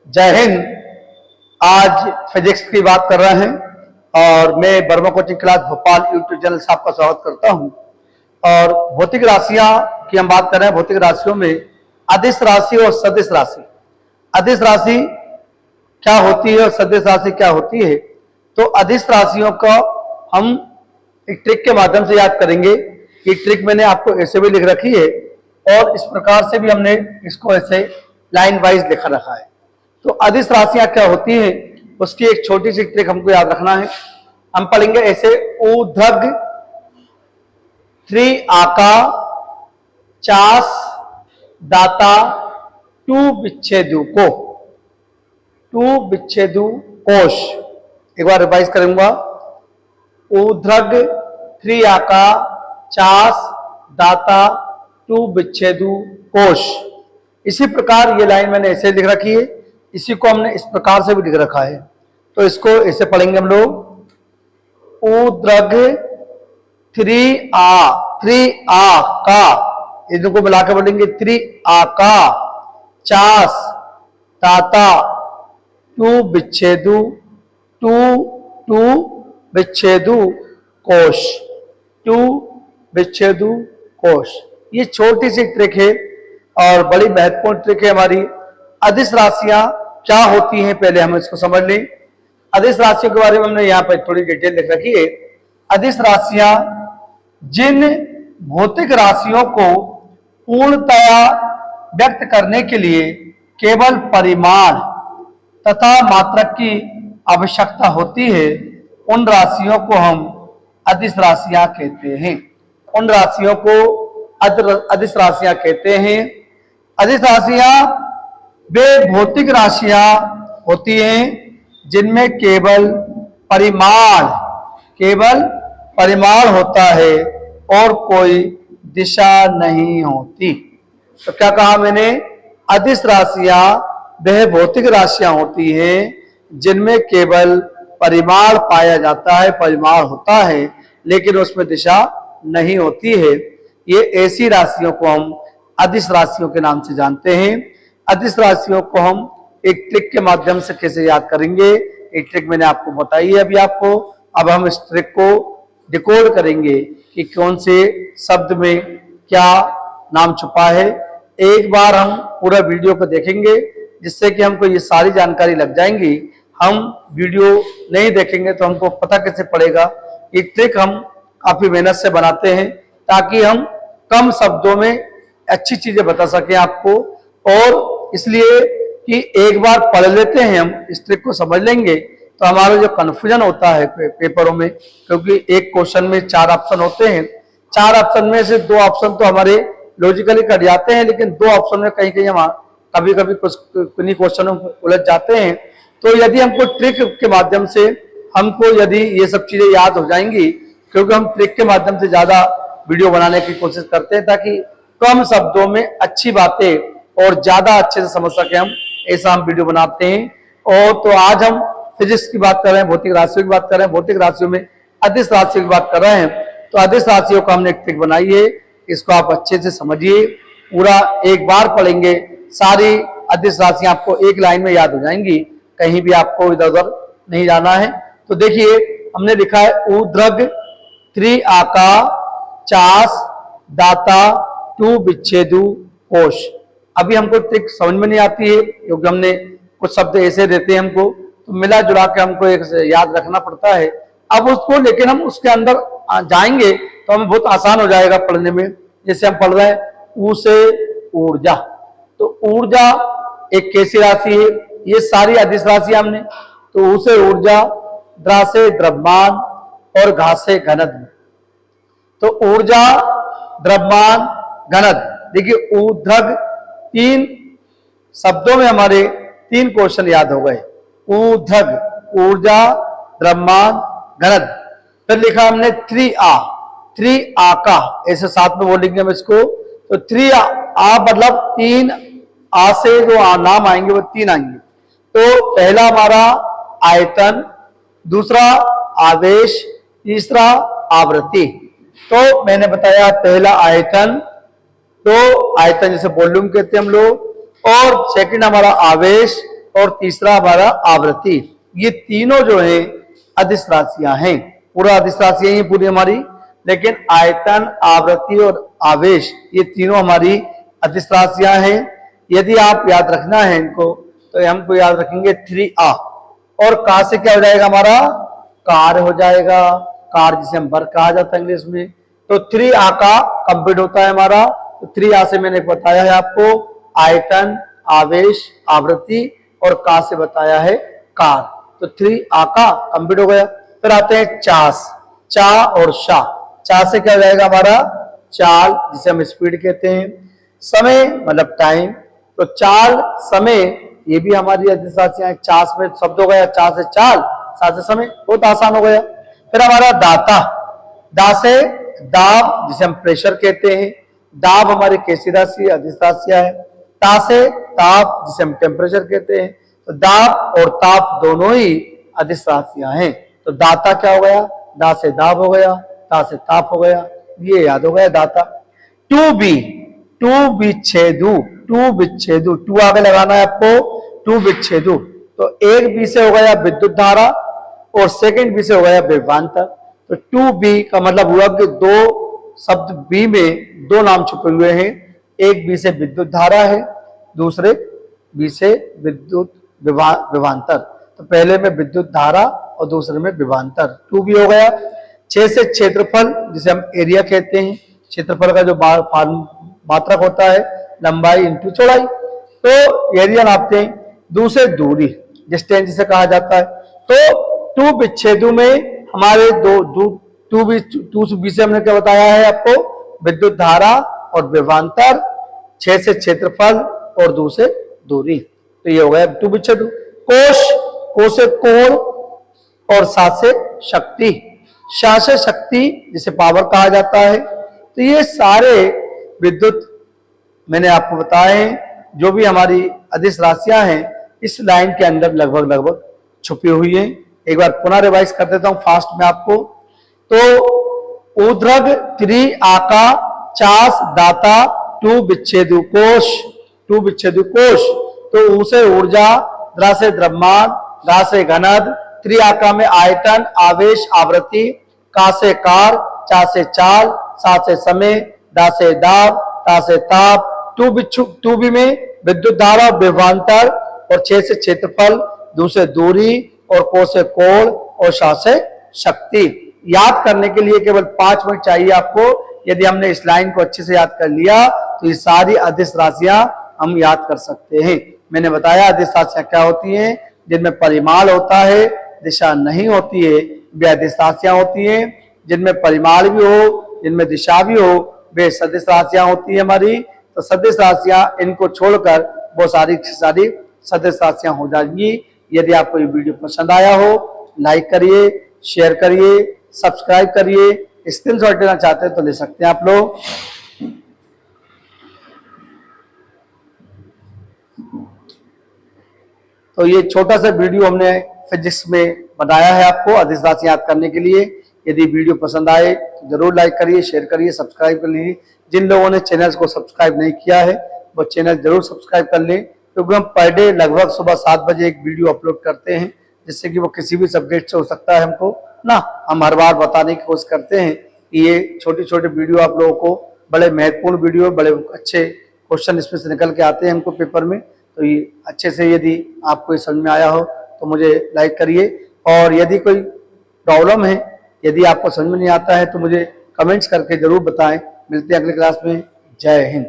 जय हिंद। आज फिजिक्स की बात कर रहे हैं और मैं Verma coaching class Bhopal YouTube channel से आपका स्वागत करता हूं। और भौतिक राशियां की हम बात कर रहे हैं। भौतिक राशियों में अदिश राशि और सदिश राशि। अदिश राशि क्या होती है और सदिश राशि क्या होती है? तो अदिश राशियों का हम एक ट्रिक के माध्यम से याद करेंगे। ये ट्रिक मैंने आपको ऐसे भी लिख रखी है और इस प्रकार से भी हमने इसको ऐसे लाइन वाइज लिखा रखा है। तो अदिश राशियां क्या होती हैं उसकी एक छोटी सी ट्रिक हमको याद रखना है। हम पढ़ेंगे ऐसे ऊर्ध्व त्रि आका चास दाता टू विच्छेदु को टू विच्छेदु कोश। एक बार रिवाइज करूंगा। ऊर्ध्व त्रि आका चास दाता टू विच्छेदु कोश। इसी प्रकार ये लाइन मैंने ऐसे लिख रखी है, इसी को हमने इस प्रकार से भी लिख रखा है। तो इसको ऐसे पढ़ेंगे हम लोग। ऊर्ध्व त्रि आ का, इनको मिलाकर बोलेंगे त्रि आ का चास दाता टू विच्छेदु टू विच्छेदु कोश टू विच्छेदु कोश। ये छोटी सी ट्रिक है और बड़ी महत्वपूर्ण ट्रिक है हमारी। अदिश राशियां क्या होती हैं पहले हम इसको समझ लें। अदिश राशियों के बारे में हमने यहाँ पर थोड़ी डिटेल लिख रखी है। अदिश राशियां जिन भौतिक राशियों को पूर्णतया व्यक्त करने के लिए केवल परिमाण तथा मात्रक की आवश्यकता होती है, उन राशियों को हम अदिश राशियां कहते हैं। उन राशियों को अदिश राशियां कहते हैं। अदिश राशियां वे भौतिक राशियां होती हैं जिनमें केवल परिमाण होता है और कोई दिशा नहीं होती। तो क्या कहा मैंने? अदिश राशियां वह भौतिक राशियां होती हैं जिनमें केवल परिमाण पाया जाता है, परिमाण होता है, लेकिन उसमें दिशा नहीं होती है। ये ऐसी राशियों को हम अदिश राशियों के नाम से जानते हैं। अदिश राशियों को हम एक ट्रिक के माध्यम से कैसे याद करेंगे, एक ट्रिक मैंने आपको बताई है अभी आपको। अब हम इस ट्रिक को डिकोड करेंगे कि कौन से शब्द में क्या नाम छुपा है। एक बार हम पूरा वीडियो को देखेंगे जिससे कि हमको ये सारी जानकारी लग जाएंगी। हम वीडियो नहीं देखेंगे तो हमको पता कैसे पड़ेगा। ये ट्रिक हम काफी मेहनत से बनाते हैं ताकि हम कम शब्दों में अच्छी चीजें बता सकें आपको। और इसलिए कि एक बार पढ़ लेते हैं हम, इस ट्रिक को समझ लेंगे तो हमारा जो कन्फ्यूजन होता है पेपरों में, क्योंकि एक क्वेश्चन में 4 ऑप्शन होते हैं, 4 ऑप्शन में से 2 ऑप्शन तो हमारे लॉजिकली कट जाते हैं, लेकिन 2 ऑप्शन में कहीं कहीं हम कभी कभी कुछ क्वेश्चनों में उलझ जाते हैं। तो यदि हमको ट्रिक के माध्यम से हमको यदि ये सब चीजें याद हो जाएंगी, क्योंकि हम ट्रिक के माध्यम से ज्यादा वीडियो बनाने की कोशिश करते हैं ताकि कम शब्दों में अच्छी बातें और ज्यादा अच्छे से समझ सके हम, ऐसा हम वीडियो बनाते हैं। और तो आज हम फिजिक्स की बात कर रहे हैं, भौतिक राशियों की बात कर रहे हैं, भौतिक राशियों में अदिश राशियों की बात कर रहे हैं। तो अदिश राशियों का हमने एक ट्रिक बनाई है, इसको आप अच्छे से समझिए। पूरा एक बार पढ़ेंगे, सारी अदिश राशियां आपको एक लाइन में याद हो जाएंगी, कहीं भी आपको इधर उधर नहीं जाना है। तो देखिए हमने लिखा है ऊर्ध्व त्रि आका चास दाता टू विच्छेदु कोश। अभी हमको ट्रिक समझ में नहीं आती है क्योंकि हमने कुछ शब्द ऐसे देते हैं हमको, तो मिला जुला के हमको एक याद रखना पड़ता है। अब उसको लेकिन हम उसके अंदर जाएंगे तो हमें बहुत आसान हो जाएगा पढ़ने में। जैसे हम पढ़ रहे हैं ऊ से ऊर्जा, तो ऊर्जा एक कैसी राशि है? ये सारी अदिश राशि हमने, तो ऊ से ऊर्जा, द्रा से द्रव्यमान और घा से घनत्व। तो ऊर्जा, द्रव्यमान, घनत्व। देखिए ऊर्ध्व 3 शब्दों में हमारे 3 क्वेश्चन याद हो गए। ऊर्ध्व ऊर्जा, द्रव्यमान, घनत्व। फिर लिखा हमने त्रि आका, ऐसे साथ में बोलेंगे हम इसको। तो त्रि आ मतलब 3 आ से जो नाम आएंगे वो 3 आएंगे। तो पहला हमारा आयतन, दूसरा आवेश, तीसरा आवृत्ति। तो मैंने बताया पहला आयतन, तो आयतन जैसे वॉल्यूम कहते हैं हम लोग, और सेकंड हमारा आवेश और तीसरा हमारा आवृत्ति। ये तीनों जो है अदिश राशियां हैं, पूरा अदिश राशियां ही पूरी हमारी, लेकिन आयतन, आवृत्ति और आवेश ये तीनों हमारी अदिश राशियां हैं। यदि आप याद रखना है इनको तो हमको याद रखेंगे 3A, और का से क्या हो जाएगा हमारा, कार हो जाएगा, कार जिसे हम वर्क कहा जाता है इंग्लिश में। तो 3A का कंप्लीट होता है हमारा। तो 3A से मैंने बताया है आपको आयतन, आवेश, आवृत्ति, और का से बताया है कार। तो 3A का कंप्लीट हो गया। फिर आते हैं चास, चा और शा। चा से क्या हो जाएगा हमारा, चाल जिसे हम स्पीड कहते हैं, समय मतलब टाइम, तो चाल, समय ये भी हमारी अदिश राशियां हैं। चास में शब्द हो गया, चा से चाल, सा से समय, बहुत आसान हो गया। फिर हमारा दाता, दा से दाब जिसे हम प्रेशर कहते हैं, दाब हमारी कैसी राशि, अदिश राशियां है। ता से ताप जिसे हम टेम्परेचर कहते हैं। तो दाब और ताप दोनों ही अदिश राशियां हैं। तो दाता क्या हो गया, दा से दाब हो गया, ता से ताप हो गया, ये याद हो गया दाता। टू बी, टू विच्छेदु, टू विच्छेदु, टू आगे लगाना है आपको, टू विच्छेदु। तो एक बी से हो गया विद्युत धारा और सेकंड बी से हो गया विभवांतर। तो टू बी का मतलब हुआ कि दो शब्द बी में दो नाम छुपे हुए हैं, एक बी से विद्युत धारा है, दूसरे बी से विद्युत विभवांतर। तो पहले में विद्युत धारा और दूसरे में विभवांतर, टू बी हो गया। 6 से क्षेत्रफल जिसे हम एरिया कहते हैं, क्षेत्रफल का जो मात्रक होता है, लंबाई इंटू चौड़ाई, तो एरिया नापते हैं। दूसरे दूरी, डिस्टेंस जिसे कहा जाता है। तो टू विच्छेदु में हमारे टू बी से हमने क्या बताया है आपको, विद्युत धारा और विभवांतर, 6 से क्षेत्रफल और 2 से दूरी। तो ये हो गया टू विच्छेदु। कोश, को से कोण और सा से शक्ति, शा से शक्ति जिसे पावर कहा जाता है। तो ये सारे विद्युत मैंने आपको बताए, जो भी हमारी अदिश राशियां हैं इस लाइन के अंदर लगभग छुपी हुई हैं। एक बार पुनः रिवाइज कर देता हूं फास्ट में आपको। तो ऊर्ध्व 3A का, चास दाता, टू विच्छेदु कोश, टू विच्छेदु कोश। तो ऊ से ऊर्जा, द्रा से द्रव्यमान, गा से घनत्व, 3A में आयतन, आवेश, आवृत्ति, का से कार, चा से चाल, सा से समय, दा से दाब, ता से ताप, टू बी में विद्युत धारा, विभवांतर, और 6 से क्षेत्रफल, 2 से दूरी, और को से कोण, और शा से शक्ति। याद करने के लिए केवल 5 मिनट चाहिए आपको। यदि हमने इस लाइन को अच्छे से याद कर लिया तो ये सारी अदिश राशियां हम याद कर सकते हैं। मैंने बताया अदिश राशियां क्या होती हैं, जिनमें परिमाण होता है, दिशा नहीं होती है, वे अदिश राशियां होती हैं। जिनमें परिमाण भी हो, जिनमें दिशा भी हो, वे सदिश राशियां होती है हमारी। तो सदिश राशियां, इनको छोड़कर वो सारी सदिश राशियां हो जाएंगी। यदि आपको ये वीडियो पसंद आया हो, लाइक करिए, शेयर करिए, सब्सक्राइब करिए। स्क्रीनशॉट लेना चाहते हैं तो ले सकते हैं आप लोग। तो ये छोटा सा वीडियो हमने फिजिक्स में बनाया है आपको अदिश राशि याद करने के लिए। यदि वीडियो पसंद आए तो जरूर लाइक करिए, शेयर करिए, सब्सक्राइब कर लीजिए। जिन लोगों ने चैनल को सब्सक्राइब नहीं किया है वो चैनल जरूर सब्सक्राइब कर लें, क्योंकि हम पर डे लगभग सुबह 7 बजे एक वीडियो अपलोड करते हैं, जिससे कि वो किसी भी सब्जेक्ट से हो सकता है हमको ना। हम हर बार बताने की कोशिश करते हैं कि ये छोटे छोटे वीडियो आप लोगों को, बड़े महत्वपूर्ण वीडियो, बड़े अच्छे क्वेश्चन इसमें से निकल के आते हैं हमको पेपर में। तो ये अच्छे से यदि आपको ये समझ में आया हो तो मुझे लाइक करिए, और यदि कोई प्रॉब्लम है, यदि आपको समझ में नहीं आता है तो मुझे कमेंट्स करके जरूर बताएं। मिलते हैं अगले क्लास में। जय हिंद।